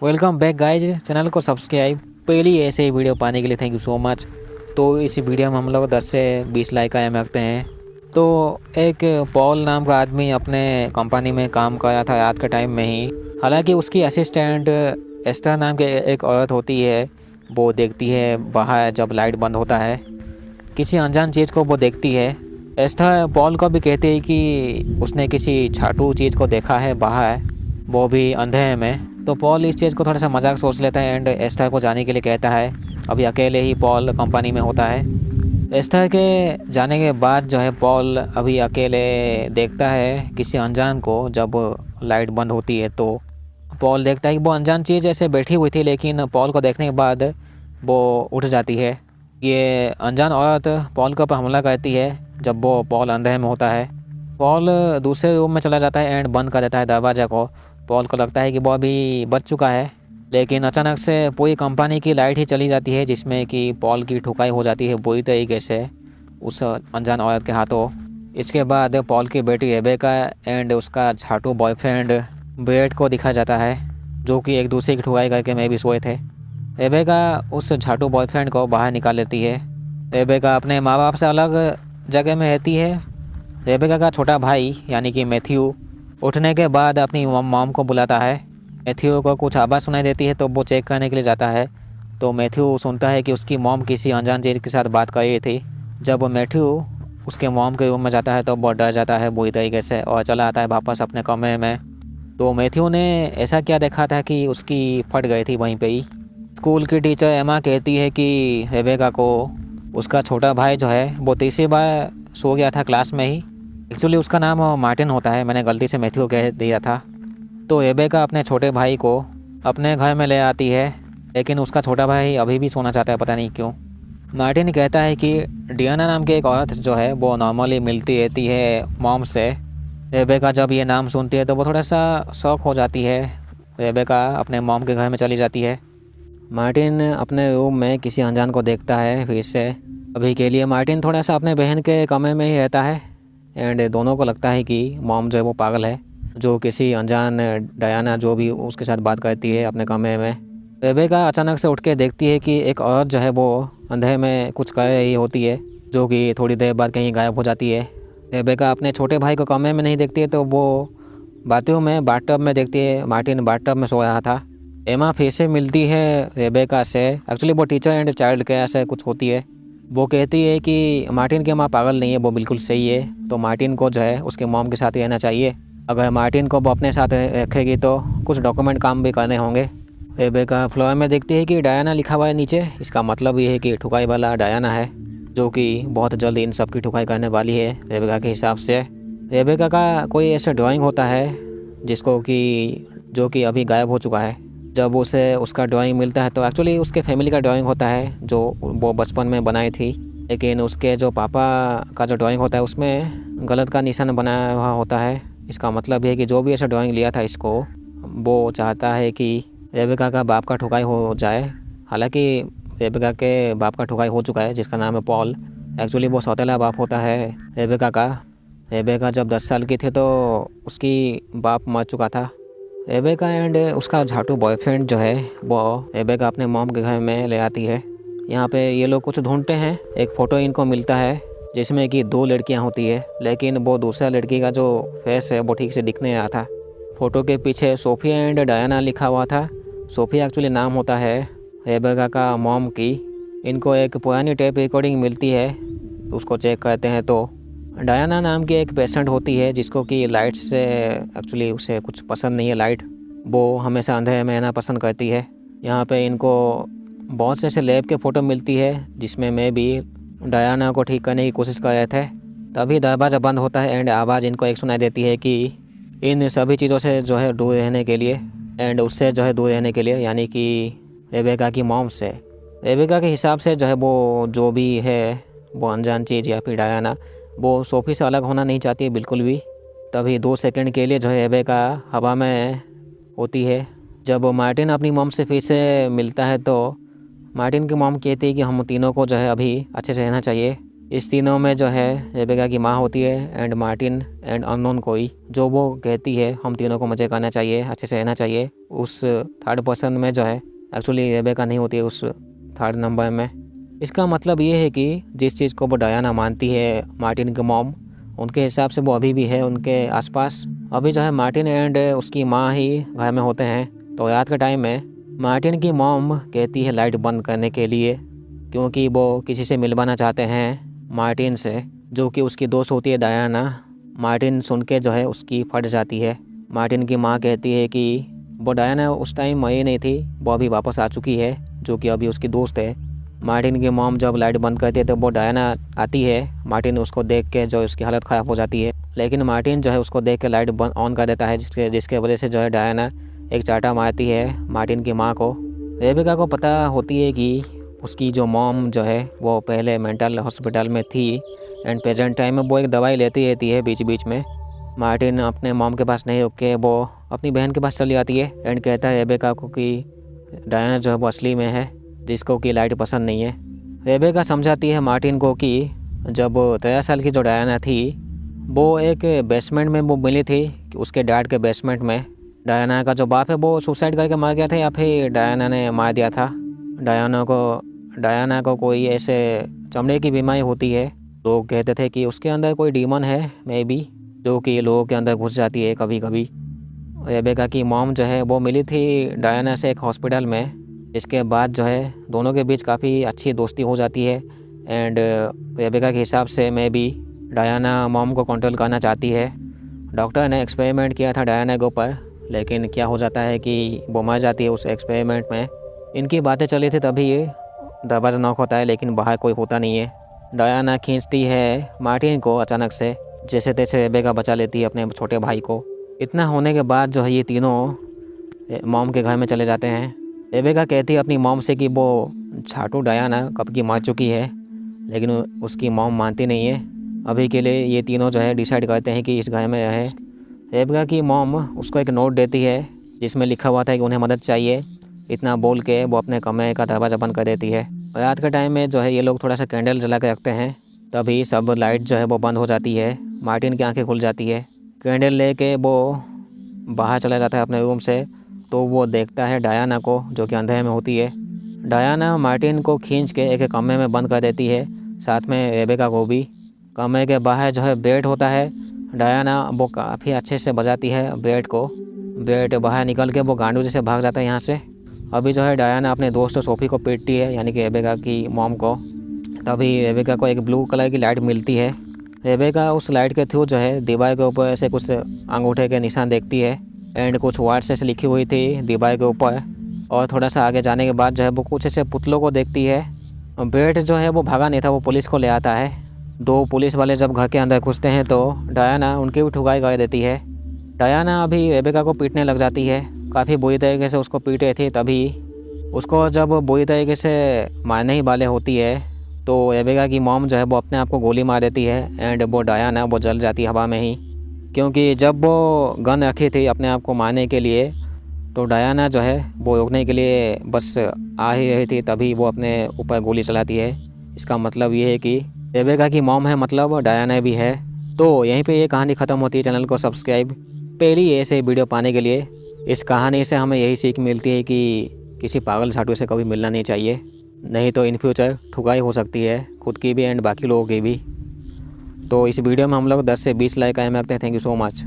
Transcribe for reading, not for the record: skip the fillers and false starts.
Welcome back guys. Channel को subscribe पहली ऐसे ही वीडियो पाने के लिए थैंक यू सो मच। तो इस वीडियो में हम लोग 10 से 20 लाइक का एम रखते हैं। तो एक पॉल नाम का आदमी अपने कंपनी में काम कर रहा था रात के टाइम में ही। हालांकि उसकी असिस्टेंट एस्टर नाम के एक औरत होती है। वो देखती है बाहर जब लाइट बंद होता है किसी अनजान चीज़ को वो देखती है। एस्टर पॉल को भी कहती है कि उसने किसी छाटू चीज़ को देखा है बाहर, वो भी अंधेरे में। तो पॉल इस चीज़ को थोड़ा सा मजाक सोच लेता है एंड एस्टर को जाने के लिए कहता है। अभी अकेले ही पॉल कंपनी में होता है। एस्टर के जाने के बाद जो है पॉल अभी अकेले देखता है किसी अनजान को। जब लाइट बंद होती है तो पॉल देखता है कि वो अनजान चीज़ ऐसे बैठी हुई थी, लेकिन पॉल को देखने के बाद वो उठ जाती है। ये अनजान औरत पॉल के ऊपर हमला करती है जब वो पॉल अंधेरे में होता है। पॉल दूसरे रूम में चला जाता है एंड बंद कर देता है दरवाज़ा को। पॉल को लगता है कि वो अभी बच चुका है, लेकिन अचानक से पूरी कंपनी की लाइट ही चली जाती है, जिसमें कि पॉल की ठुकाई हो जाती है बुरी तरीके से उस अनजान औरत के हाथों। इसके बाद पॉल की बेटी रेबेका एंड उसका छाटू बॉयफ्रेंड ब्रेट को दिखा जाता है, जो कि एक दूसरे की ठुकाई करके मैं भी सोए थे। रेबेका उस छाटू बॉयफ्रेंड को बाहर निकाल लेती है। रेबेका अपने माँ बाप से अलग जगह में रहती है। रेबेका का छोटा भाई यानी कि मैथ्यू उठने के बाद अपनी मॉम को बुलाता है। मैथ्यू को कुछ आवाज़ सुनाई देती है तो वो चेक करने के लिए जाता है। तो मैथ्यू सुनता है कि उसकी मॉम किसी अनजान चीज़ के साथ बात कर रही थी। जब मैथ्यू उसके मॉम के रूम में जाता है तो वो डर जाता है बुरी तरीके से और चला आता है वापस अपने कमरे में। तो मैथ्यू ने ऐसा क्या देखा था कि उसकी फट गई थी वहीं पे ही। स्कूल की टीचर एमा कहती है कि रेबेका को उसका छोटा भाई जो है वो तीसरी बार सो गया था क्लास में ही। एक्चुअली उसका नाम मार्टिन होता है, मैंने गलती से मैथ्यू कह दिया था। तो रेबेका अपने छोटे भाई को अपने घर में ले आती है, लेकिन उसका छोटा भाई अभी भी सोना चाहता है, पता नहीं क्यों। मार्टिन कहता है कि डियाना नाम की एक औरत जो है वो नॉर्मली मिलती रहती है मॉम से। रेबेका जब ये नाम सुनती है तो वो थोड़ा सा शॉक हो जाती है। रेबेका अपने मॉम के घर में चली जाती है। मार्टिन अपने रूम में किसी अनजान को देखता है फिर से। अभी के लिए मार्टिन थोड़ा सा अपने बहन के कमरे में ही रहता है एंड दोनों को लगता है कि मॉम जो है वो पागल है, जो किसी अनजान डायना जो भी उसके साथ बात करती है अपने कमरे में। रेबेका अचानक से उठ के देखती है कि एक औरत जो है वो अंधेरे में कुछ कर रही होती है, जो कि थोड़ी देर बाद कहीं गायब हो जाती है। रेबेका अपने छोटे भाई को कमरे में नहीं देखती है तो वो बाथरूम में बाथटब में देखती है। मार्टिन बाथटब में सो रहा था। एमा फिर से मिलती है रेबेका से। एक्चुअली वो टीचर एंड चाइल्ड केयर से कुछ होती है। वो कहती है कि मार्टिन की माँ पागल नहीं है, वो बिल्कुल सही है, तो मार्टिन को जो है उसके मॉम के साथ रहना चाहिए। अगर मार्टिन को वो अपने साथ रखेगी तो कुछ डॉक्यूमेंट काम भी करने होंगे। रेबेका फ्लोर में देखती है कि डायना लिखा हुआ है नीचे। इसका मतलब ये है कि ठुकाई वाला डायना है, जो कि बहुत जल्द इन सब की ठुकाई करने वाली है रेबेका के हिसाब से। रेबेका का कोई ऐसा ड्राइंग होता है जिसको कि जो कि अभी गायब हो चुका है। जब उसे उसका ड्राइंग मिलता है तो एक्चुअली उसके फैमिली का ड्राइंग होता है जो वो बचपन में बनाई थी, लेकिन उसके जो पापा का जो ड्राइंग होता है उसमें गलत का निशान बनाया हुआ होता है। इसका मतलब ये है कि जो भी ऐसा ड्राइंग लिया था इसको, वो चाहता है कि रेबेका का बाप का ठुकाई हो जाए। हालांकि रेबेका के बाप का ठुकाई हो चुका है जिसका नाम है पॉल। एक्चुअली वो सौतेला बाप होता है रेबेका का। रेबेका जब 10 साल की थी तो उसकी बाप मर चुका था। रेबेका एंड उसका झाटू बॉयफ्रेंड जो है वो रेबेका अपने मॉम के घर में ले आती है। यहाँ पे ये लोग कुछ ढूंढते हैं। एक फ़ोटो इनको मिलता है जिसमें कि 2 लड़कियाँ होती है, लेकिन वो दूसरा लड़की का जो फेस है वो ठीक से दिख नहीं रहा था। फ़ोटो के पीछे सोफिया एंड डायना लिखा हुआ था। सोफिया एक्चुअली नाम होता है रेबेका का मॉम की। इनको एक पुरानी टेप रिकॉर्डिंग मिलती है, उसको चेक करते हैं तो डायना नाम की एक पेशेंट होती है जिसको कि लाइट से एक्चुअली उसे कुछ पसंद नहीं है लाइट। वो हमेशा अंधेरे में रहना पसंद करती है। यहाँ पे इनको बहुत से ऐसे लैब के फ़ोटो मिलती है जिसमें मैं भी डायना को ठीक करने की कोशिश कर रहे थे। तभी दरवाज़ा बंद होता है एंड आवाज़ इनको एक सुनाई देती है कि इन सभी चीज़ों से जो है दूर रहने के लिए एंड उससे जो है दूर रहने के लिए, यानी कि रेबेका की मॉम से। रेबेका के हिसाब से जो है वो जो भी है वो अनजान चीज़ या फिर डायना वो सोफी से अलग होना नहीं चाहती है बिल्कुल भी। तभी 2 सेकंड के लिए जो है रेबेका हवा में होती है। जब मार्टिन अपनी मॉम से फिर से मिलता है तो मार्टिन की मॉम कहती है कि हम तीनों को जो है अभी अच्छे से रहना चाहिए। इस तीनों में जो है रेबेका की माँ होती है एंड मार्टिन एंड अननोन कोई, जो वो कहती है हम तीनों को मज़े करना चाहिए, अच्छे से रहना चाहिए। उस थर्ड पर्सन में जो है एक्चुअली रेबेका नहीं होती है उस थर्ड नंबर में। इसका मतलब ये है कि जिस चीज़ को वो डायना मानती है मार्टिन की मॉम, उनके हिसाब से वो अभी भी है उनके आसपास। अभी जो है मार्टिन एंड उसकी माँ ही घर में होते हैं। तो रात के टाइम में मार्टिन की मॉम कहती है लाइट बंद करने के लिए, क्योंकि वो किसी से मिलवाना चाहते हैं मार्टिन से, जो कि उसकी दोस्त होती है डायना। मार्टिन सुन के जो है उसकी फट जाती है। मार्टिन की माँ कहती है कि वो डायना उस टाइम मरी नहीं थी, वो अभी वापस आ चुकी है, जो कि अभी उसकी दोस्त है। मार्टिन की मॉम जब लाइट बंद करती है तो वो डायना आती है। मार्टिन उसको देख के जो उसकी हालत ख़राब हो जाती है, लेकिन मार्टिन जो है उसको देख के लाइट बंद ऑन कर देता है, जिसके वजह से जो है डायना एक चाटा मारती है मार्टिन की माँ को। रेबेका को पता होती है कि उसकी जो मॉम जो है वो पहले मेंटल हॉस्पिटल में थी एंड प्रेजेंट टाइम में वो एक दवाई लेती रहती है बीच बीच में। मार्टिन अपने मॉम के पास नहीं रुक के वो अपनी बहन के पास चली आती है एंड कहता है रेबेका को कि डायना जो है वो असली में है, जिसको कि लाइट पसंद नहीं है। रेबेका समझाती है मार्टिन को कि जब 13 साल की जो डायना थी वो एक बेसमेंट में वो मिली थी, कि उसके डैड के बेसमेंट में। डायना का जो बाप है वो सुसाइड करके मार गया था या फिर डायना ने मार दिया था। डायना को कोई ऐसे चमड़े की बीमारी होती है। लोग कहते थे कि उसके अंदर कोई डीमन है मे बी, जो कि लोगों के अंदर घुस जाती है कभी कभी। रेबेका की मॉम जो है वो मिली थी डायना से एक हॉस्पिटल में। इसके बाद जो है दोनों के बीच काफ़ी अच्छी दोस्ती हो जाती है एंड रेबेका के हिसाब से मे बी डायना मॉम को कंट्रोल करना चाहती है। डॉक्टर ने एक्सपेरिमेंट किया था डायना के ऊपर, लेकिन क्या हो जाता है कि वो मर जाती है उस एक्सपेरिमेंट में। इनकी बातें चली थी तभी ये दरवाज़ा नॉक होता है, लेकिन बाहर कोई होता नहीं है। डायना खींचती है मार्टिन को अचानक से, जैसे तैसे रेबेका बचा लेती है अपने छोटे भाई को। इतना होने के बाद जो है ये तीनों मॉम के घर में चले जाते हैं। रेबेका कहती है अपनी मॉम से कि वो छाटू डायना कब की मर चुकी है, लेकिन उसकी मॉम मानती नहीं है। अभी के लिए ये तीनों जो है डिसाइड करते हैं कि इस घर में रहे। रेबेका की मॉम उसको एक नोट देती है जिसमें लिखा हुआ था कि उन्हें मदद चाहिए। इतना बोल के वो अपने कमरे का दरवाज़ा बंद कर देती है। रात के टाइम में जो है ये लोग थोड़ा सा कैंडल जला के रखते हैं, तभी सब लाइट जो है वो बंद हो जाती है। मार्टिन की आंखें खुल जाती है। कैंडल लेके वो बाहर चला जाता है अपने रूम से, तो वो देखता है डायना को, जो कि अंधेरे में होती है। डायना मार्टिन को खींच के एक कमरे में बंद कर देती है, साथ में रेबेका को भी। कमरे के बाहर जो है बेड होता है। डायना वो काफ़ी अच्छे से बजाती है बेड को। बेड बाहर निकल के वो गांडू जैसे भाग जाता है यहाँ से। अभी जो है डायना अपने दोस्त सोफी को पीटती है, यानी कि रेबेका की मॉम को। तभी रेबेका को एक ब्लू कलर की लाइट मिलती है। रेबेका उस लाइट के थ्रू जो है दीवार के ऊपर ऐसे कुछ अंगूठे के निशान देखती है एंड कुछ वर्ड्स ऐसे लिखी हुई थी दीवार के ऊपर। और थोड़ा सा आगे जाने के बाद जो है वो कुछ ऐसे पुतलों को देखती है। बेड जो है वो भागा नहीं था, वो पुलिस को ले आता है। 2 पुलिस वाले जब घर के अंदर घुसते हैं तो डायना उनकी भी ठुकाई कर देती है। डायना अभी रेबेका को पीटने लग जाती है, काफ़ी बुरी तरीके से उसको पीटे थे। तभी उसको जब बुरी तरीके से मारने ही वाले होती है तो रेबेका की मॉम जो है वो अपने आप को गोली मार देती है एंड वो डायना वो जल जाती है हवा में ही। क्योंकि जब वो गन रखी थी अपने आप को मारने के लिए, तो डायना जो है वो रोकने के लिए बस आ ही रही थी, तभी वो अपने ऊपर गोली चलाती है। इसका मतलब ये है कि रेबेका की मॉम है, मतलब डायना भी है। तो यहीं पे ये कहानी ख़त्म होती है। चैनल को सब्सक्राइब पहली ऐसे वीडियो पाने के लिए। इस कहानी से हमें यही सीख मिलती है कि किसी पागल छाटू से कभी मिलना नहीं चाहिए, नहीं तो इन फ्यूचर ठुकाई हो सकती है, खुद की भी एंड बाकी लोगों की भी। तो इस वीडियो में हम लोग 10 से 20 लाइक आए रखते हैं। Thank you so much.